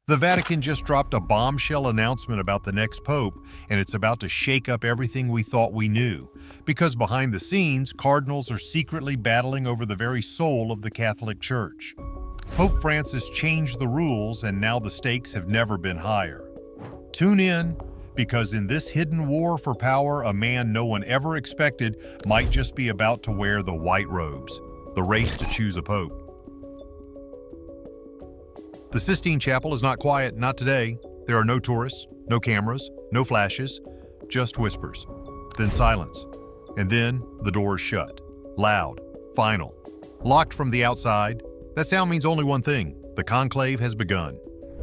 The Vatican just dropped a bombshell announcement about the next pope, and it's about to shake up everything we thought we knew. Because behind the scenes, cardinals are secretly battling over the very soul of the Catholic Church. Pope Francis changed the rules, and now the stakes have never been higher. Tune in, because in this hidden war for power, a man no one ever expected might just be about to wear the white robes. The race to choose a pope. The Sistine Chapel is not quiet, not today. There are no tourists, no cameras, no flashes, just whispers. Then silence. And then the doors shut. Loud, final, locked from the outside. That sound means only one thing: the conclave has begun.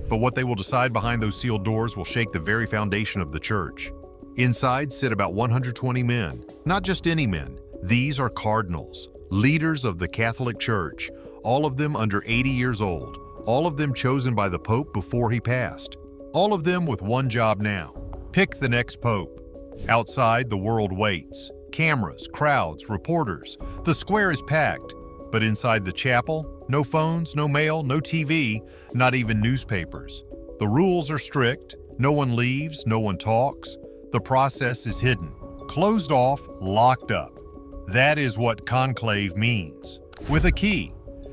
But what they will decide behind those sealed doors will shake the very foundation of the church. Inside sit about 120 men, not just any men. These are cardinals, leaders of the Catholic Church, all of them under 80 years old. All of them chosen by the Pope before he passed. All of them with one job now: pick the next Pope. Outside, the world waits. Cameras, crowds, reporters. The square is packed. But inside the chapel, no phones, no mail, no TV, not even newspapers. The rules are strict. No one leaves, no one talks. The process is hidden, closed off, locked up. That is what conclave means. With a key.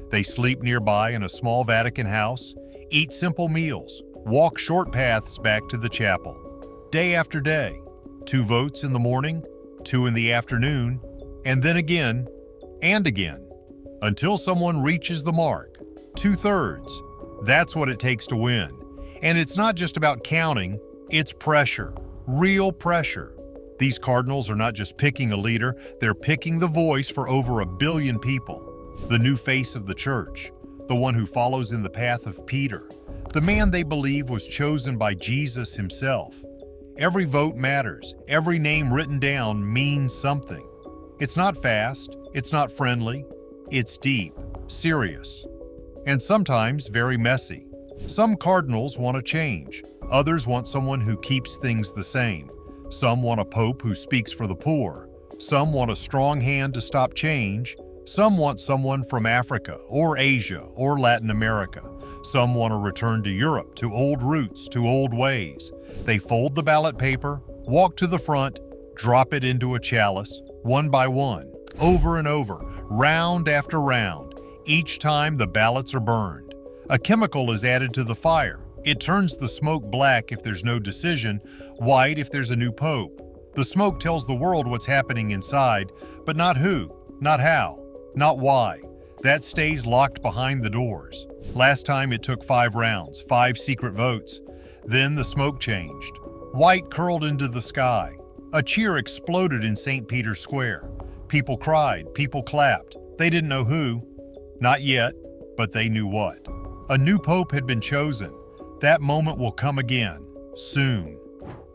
They sleep nearby in a small Vatican house, eat simple meals, walk short paths back to the chapel. Day after day, 2 votes in the morning, 2 in the afternoon, and then again, and again, until someone reaches the mark. 2/3. That's what it takes to win. And it's not just about counting, it's pressure, real pressure. These cardinals are not just picking a leader, they're picking the voice for over 1 billion people. The new face of the church, the one who follows in the path of Peter, the man they believe was chosen by Jesus himself. Every vote matters. Every name written down means something. It's not fast, it's not friendly, it's deep, serious, and sometimes very messy. Some cardinals want to change. Others want someone who keeps things the same. Some want a pope who speaks for the poor. Some want a strong hand to stop change. Some want someone from Africa or Asia or Latin America. Some want to return to Europe, to old roots, to old ways. They fold the ballot paper, walk to the front, drop it into a chalice, one by one, over and over, round after round. Each time the ballots are burned. A chemical is added to the fire. It turns the smoke black if there's no decision, white if there's a new pope. The smoke tells the world what's happening inside, but not who, not how. Not why. That stays locked behind the doors. Last time it took 5 rounds, 5 secret votes. Then the smoke changed. White curled into the sky. A cheer exploded in St. Peter's Square. People cried, people clapped. They didn't know who. Not yet, but they knew what. A new pope had been chosen. That moment will come again, soon.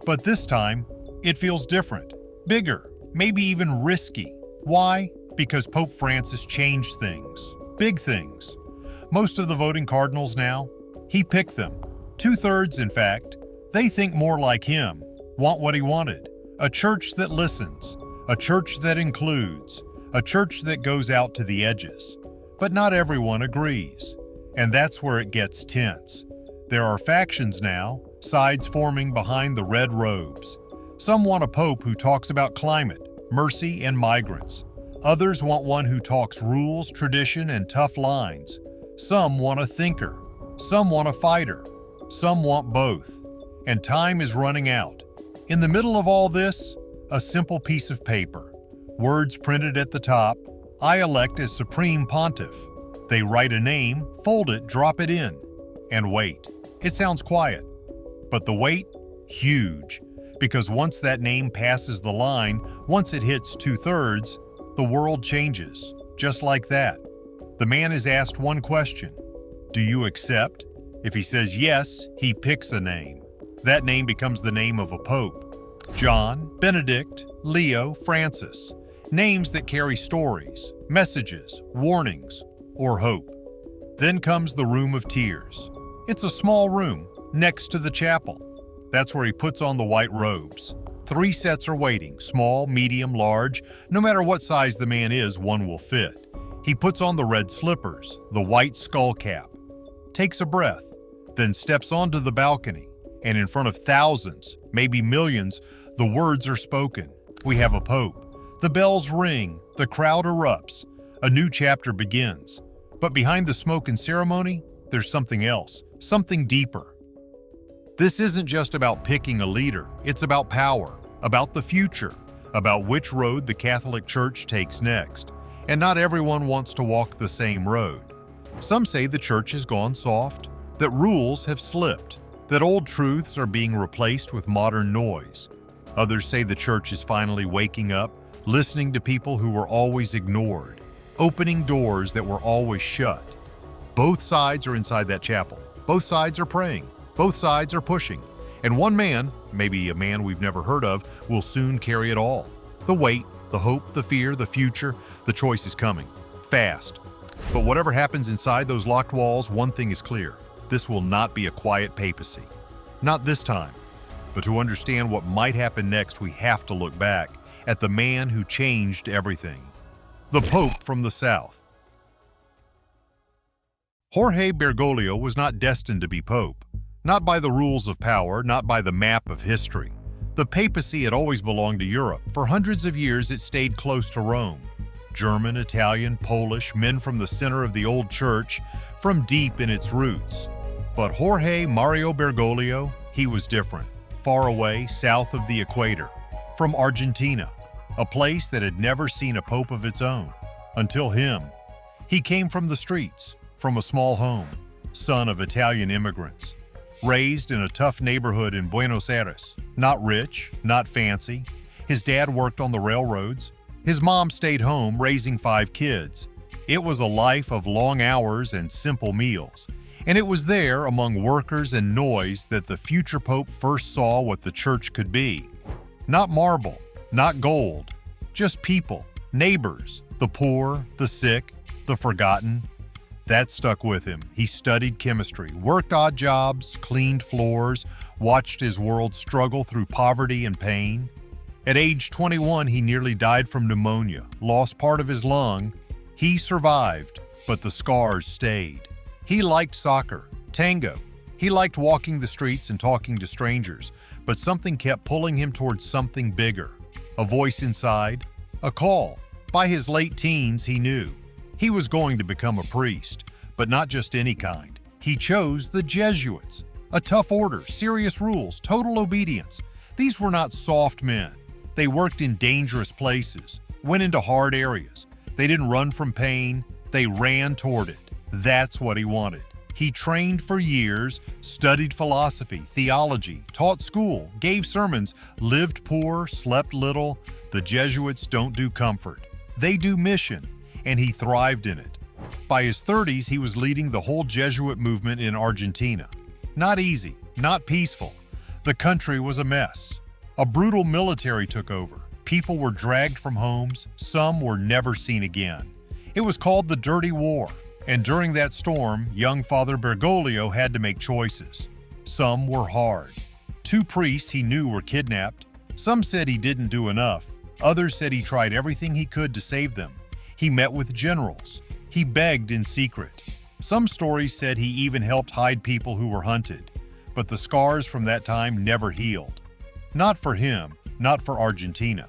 But this time, it feels different, bigger, maybe even risky. Why? Because Pope Francis changed things, big things. Most of the voting cardinals now, he picked them. 2/3, in fact. They think more like him, want what he wanted. A church that listens, a church that includes, a church that goes out to the edges. But not everyone agrees. And that's where it gets tense. There are factions now, sides forming behind the red robes. Some want a pope who talks about climate, mercy, and migrants. Others want one who talks rules, tradition, and tough lines. Some want a thinker. Some want a fighter. Some want both. And time is running out. In the middle of all this, a simple piece of paper. Words printed at the top: I elect as Supreme Pontiff. They write a name, fold it, drop it in, and wait. It sounds quiet, but the wait, huge. Because once that name passes the line, once it hits 2/3, the world changes, just like that. The man is asked one question: do you accept? If he says yes, he picks a name. That name becomes the name of a pope. John, Benedict, Leo, Francis. Names that carry stories, messages, warnings, or hope. Then comes the room of tears. It's a small room, next to the chapel. That's where he puts on the white robes. 3 sets are waiting, small, medium, large. No matter what size the man is, one will fit. He puts on the red slippers, the white skull cap, takes a breath, then steps onto the balcony, and in front of thousands, maybe millions, the words are spoken. We have a pope. The bells ring, the crowd erupts. A new chapter begins. But behind the smoke and ceremony, there's something else, something deeper. This isn't just about picking a leader, it's about power, about the future, about which road the Catholic Church takes next. And not everyone wants to walk the same road. Some say the church has gone soft, that rules have slipped, that old truths are being replaced with modern noise. Others say the church is finally waking up, listening to people who were always ignored, opening doors that were always shut. Both sides are inside that chapel. Both sides are praying. Both sides are pushing. And one man, maybe a man we've never heard of, will soon carry it all. The weight, the hope, the fear, the future, the choice is coming. Fast. But whatever happens inside those locked walls, one thing is clear. This will not be a quiet papacy. Not this time. But to understand what might happen next, we have to look back at the man who changed everything. The Pope from the South. Jorge Bergoglio was not destined to be Pope. Not by the rules of power, not by the map of history. The papacy had always belonged to Europe. For hundreds of years, it stayed close to Rome. German, Italian, Polish, men from the center of the old church, from deep in its roots. But Jorge Mario Bergoglio, he was different. Far away, south of the equator, from Argentina, a place that had never seen a pope of its own. Until him. He came from the streets, from a small home, son of Italian immigrants. Raised in a tough neighborhood in Buenos Aires, not rich, not fancy. His dad worked on the railroads. His mom stayed home raising 5 kids. It was a life of long hours and simple meals. And it was there, among workers and noise, that the future pope first saw what the church could be. Not marble, not gold, just people, neighbors, the poor, the sick, the forgotten. That stuck with him. He studied chemistry, worked odd jobs, cleaned floors, watched his world struggle through poverty and pain. At age 21, he nearly died from pneumonia, lost part of his lung. He survived, but the scars stayed. He liked soccer, tango. He liked walking the streets and talking to strangers, but something kept pulling him towards something bigger. A voice inside, a call. By his late teens, he knew. He was going to become a priest, but not just any kind. He chose the Jesuits. A tough order, serious rules, total obedience. These were not soft men. They worked in dangerous places, went into hard areas. They didn't run from pain, they ran toward it. That's what he wanted. He trained for years, studied philosophy, theology, taught school, gave sermons, lived poor, slept little. The Jesuits don't do comfort. They do mission, and he thrived in it. By his 30s, he was leading the whole Jesuit movement in Argentina. Not easy, not peaceful. The country was a mess. A brutal military took over. People were dragged from homes. Some were never seen again. It was called the Dirty War. And during that storm, young Father Bergoglio had to make choices. Some were hard. 2 priests he knew were kidnapped. Some said he didn't do enough. Others said he tried everything he could to save them. He met with generals. He begged in secret. Some stories said he even helped hide people who were hunted. But the scars from that time never healed. Not for him, not for Argentina.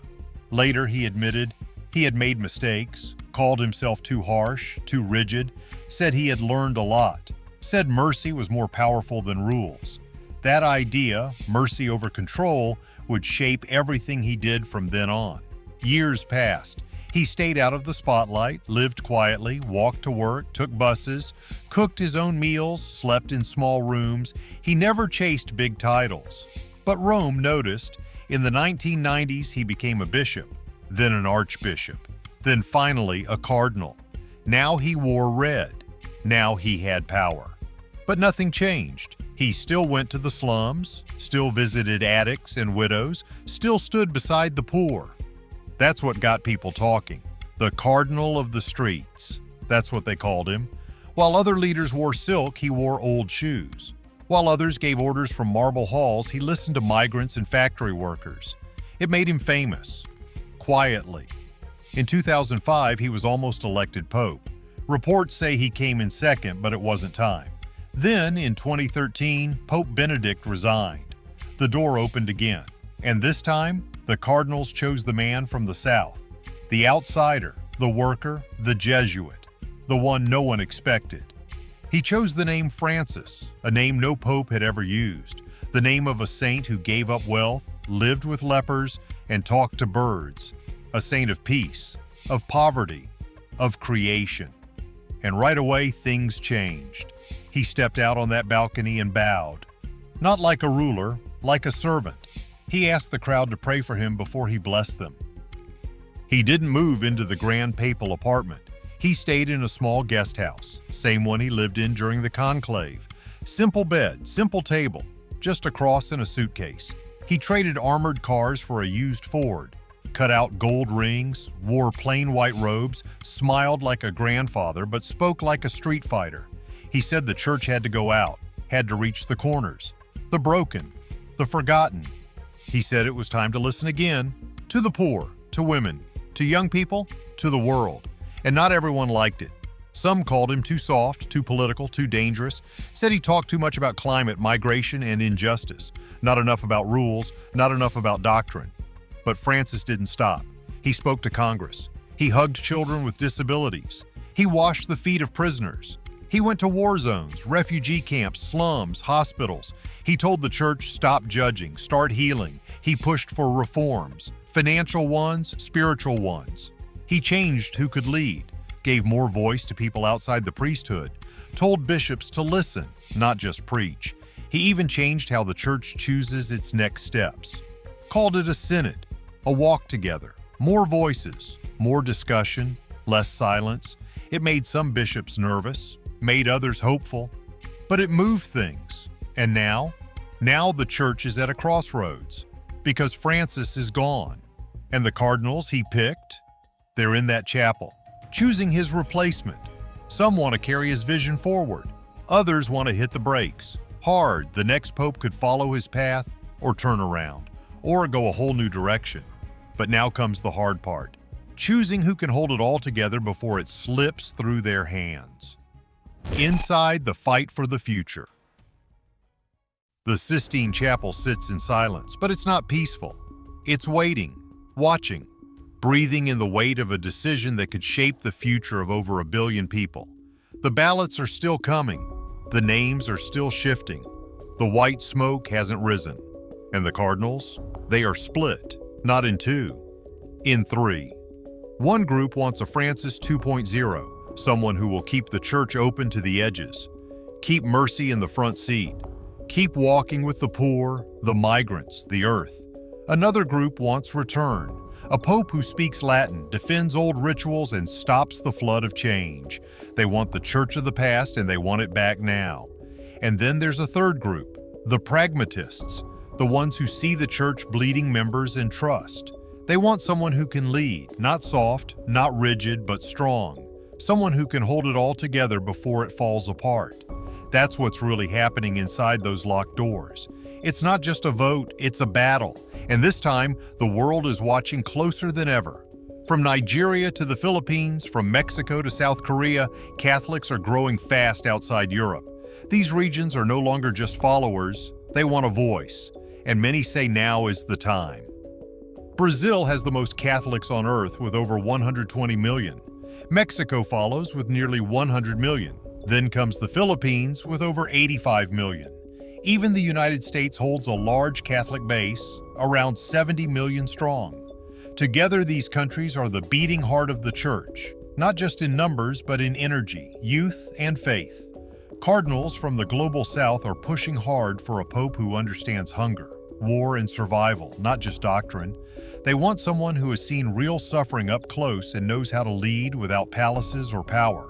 Later, he admitted he had made mistakes, called himself too harsh, too rigid, said he had learned a lot, said mercy was more powerful than rules. That idea, mercy over control, would shape everything he did from then on. Years passed. He stayed out of the spotlight, lived quietly, walked to work, took buses, cooked his own meals, slept in small rooms. He never chased big titles. But Rome noticed. In the 1990s, he became a bishop, then an archbishop, then finally a cardinal. Now he wore red. Now he had power. But nothing changed. He still went to the slums, still visited addicts and widows, still stood beside the poor. That's what got people talking. The Cardinal of the streets. That's what they called him. While other leaders wore silk, he wore old shoes. While others gave orders from marble halls, he listened to migrants and factory workers. It made him famous. Quietly. In 2005, he was almost elected pope. Reports say he came in second, but it wasn't time. Then, in 2013, Pope Benedict resigned. The door opened again, and this time, the Cardinals chose the man from the South, the outsider, the worker, the Jesuit, the one no one expected. He chose the name Francis, a name no pope had ever used, the name of a saint who gave up wealth, lived with lepers, and talked to birds, a saint of peace, of poverty, of creation. And right away, things changed. He stepped out on that balcony and bowed. Not like a ruler, like a servant. He asked the crowd to pray for him before he blessed them. He didn't move into the grand papal apartment. He stayed in a small guest house, same one he lived in during the conclave. Simple bed, simple table, just a cross and a suitcase. He traded armored cars for a used Ford, cut out gold rings, wore plain white robes, smiled like a grandfather, but spoke like a street fighter. He said the church had to go out, had to reach the corners, the broken, the forgotten. He said it was time to listen again, to the poor, to women, to young people, to the world. And not everyone liked it. Some called him too soft, too political, too dangerous, said he talked too much about climate, migration, and injustice, not enough about rules, not enough about doctrine. But Francis didn't stop. He spoke to Congress. He hugged children with disabilities. He washed the feet of prisoners. He went to war zones, refugee camps, slums, hospitals. He told the church, stop judging, start healing. He pushed for reforms, financial ones, spiritual ones. He changed who could lead, gave more voice to people outside the priesthood, told bishops to listen, not just preach. He even changed how the church chooses its next steps. Called it a synod, a walk together, more voices, more discussion, less silence. It made some bishops nervous, made others hopeful, but it moved things. And now the church is at a crossroads because Francis is gone. And the cardinals he picked, they're in that chapel, choosing his replacement. Some want to carry his vision forward. Others want to hit the brakes. Hard, the next pope could follow his path or turn around, or go a whole new direction. But now comes the hard part, choosing who can hold it all together before it slips through their hands. Inside the fight for the future. The Sistine Chapel sits in silence, but it's not peaceful. It's waiting, watching, breathing in the weight of a decision that could shape the future of over 1 billion people. The ballots are still coming. The names are still shifting. The white smoke hasn't risen. And the cardinals? They are split, not in two, in three. One group wants a Francis 2.0, someone who will keep the church open to the edges, keep mercy in the front seat, keep walking with the poor, the migrants, the earth. Another group wants return, a pope who speaks Latin, defends old rituals, and stops the flood of change. They want the church of the past and they want it back now. And then there's a third group, the pragmatists, the ones who see the church bleeding members and trust. They want someone who can lead, not soft, not rigid, but strong. Someone who can hold it all together before it falls apart. That's what's really happening inside those locked doors. It's not just a vote, it's a battle. And this time, the world is watching closer than ever. From Nigeria to the Philippines, from Mexico to South Korea, Catholics are growing fast outside Europe. These regions are no longer just followers, they want a voice. And many say now is the time. Brazil has the most Catholics on earth with over 120 million. Mexico follows with nearly 100 million. Then comes the Philippines with over 85 million. Even the United States holds a large Catholic base, around 70 million strong. Together, these countries are the beating heart of the church, not just in numbers, but in energy, youth, and faith. Cardinals from the global south are pushing hard for a pope who understands hunger, war, and survival, not just doctrine. They want someone who has seen real suffering up close and knows how to lead without palaces or power.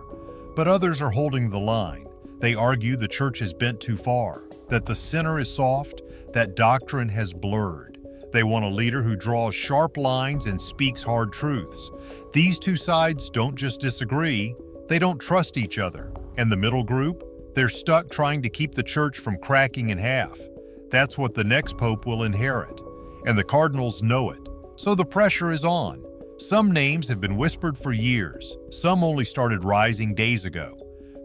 But others are holding the line. They argue the church has bent too far, that the center is soft, that doctrine has blurred. They want a leader who draws sharp lines and speaks hard truths. These two sides don't just disagree, they don't trust each other. And the middle group? They're stuck trying to keep the church from cracking in half. That's what the next pope will inherit. And the cardinals know it. So the pressure is on. Some names have been whispered for years. Some only started rising days ago.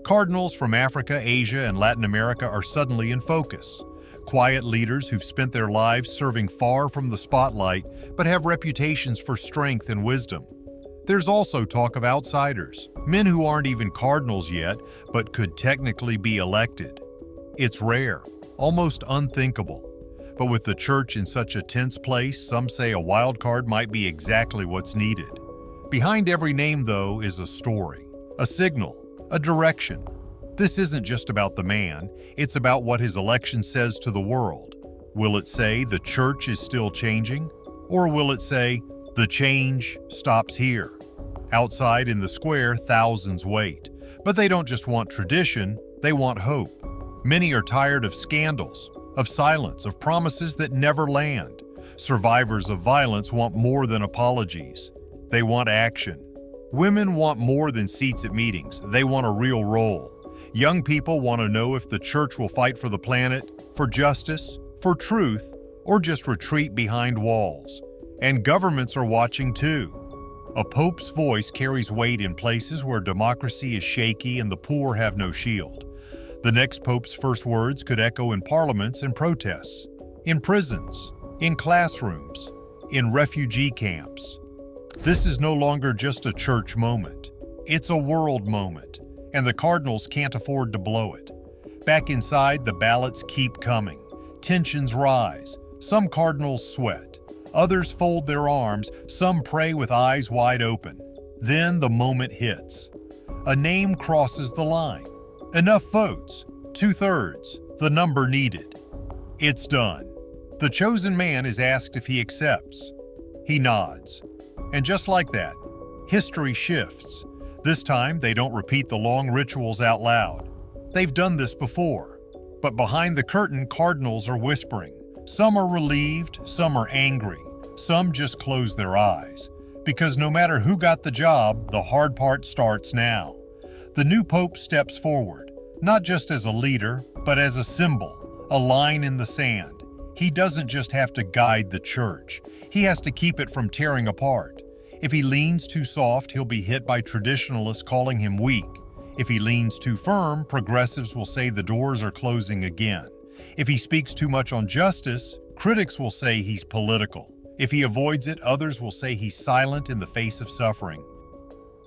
Cardinals from Africa, Asia, and Latin America are suddenly in focus. Quiet leaders who've spent their lives serving far from the spotlight but have reputations for strength and wisdom. There's also talk of outsiders, men who aren't even cardinals yet but could technically be elected. It's rare, almost unthinkable. But with the church in such a tense place, some say a wild card might be exactly what's needed. Behind every name, though, is a story, a signal, a direction. This isn't just about the man, it's about what his election says to the world. Will it say the church is still changing? Or will it say the change stops here? Outside in the square, thousands wait. But they don't just want tradition, they want hope. Many are tired of scandals, of silence, of promises that never land. Survivors of violence want more than apologies. They want action. Women want more than seats at meetings. They want a real role. Young people want to know if the church will fight for the planet, for justice, for truth, or just retreat behind walls. And governments are watching too. A pope's voice carries weight in places where democracy is shaky and the poor have no shield. The next pope's first words could echo in parliaments and protests, in prisons, in classrooms, in refugee camps. This is no longer just a church moment. It's a world moment, and the Cardinals can't afford to blow it. Back inside, the ballots keep coming. Tensions rise. Some Cardinals sweat. Others fold their arms. Some pray with eyes wide open. Then the moment hits. A name crosses the line. Enough votes, 2/3, the number needed. It's done. The chosen man is asked if he accepts. He nods. And just like that, history shifts. This time, they don't repeat the long rituals out loud. They've done this before. But behind the curtain, Cardinals are whispering. Some are relieved, some are angry, some just close their eyes. Because no matter who got the job, the hard part starts now. The new pope steps forward, not just as a leader, but as a symbol, a line in the sand. He doesn't just have to guide the church. He has to keep it from tearing apart. If he leans too soft, he'll be hit by traditionalists calling him weak. If he leans too firm, progressives will say the doors are closing again. If he speaks too much on justice, critics will say he's political. If he avoids it, others will say he's silent in the face of suffering.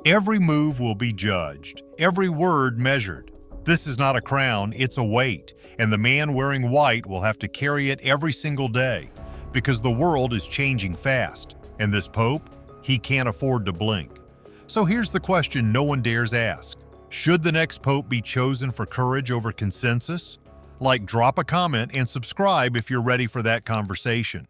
Every move will be judged, every word measured. This is not a crown, it's a weight, and the man wearing white will have to carry it every single day, because the world is changing fast, and this pope, he can't afford to blink. So here's the question no one dares ask. Should the next pope be chosen for courage over consensus? Drop a comment and subscribe if you're ready for that conversation.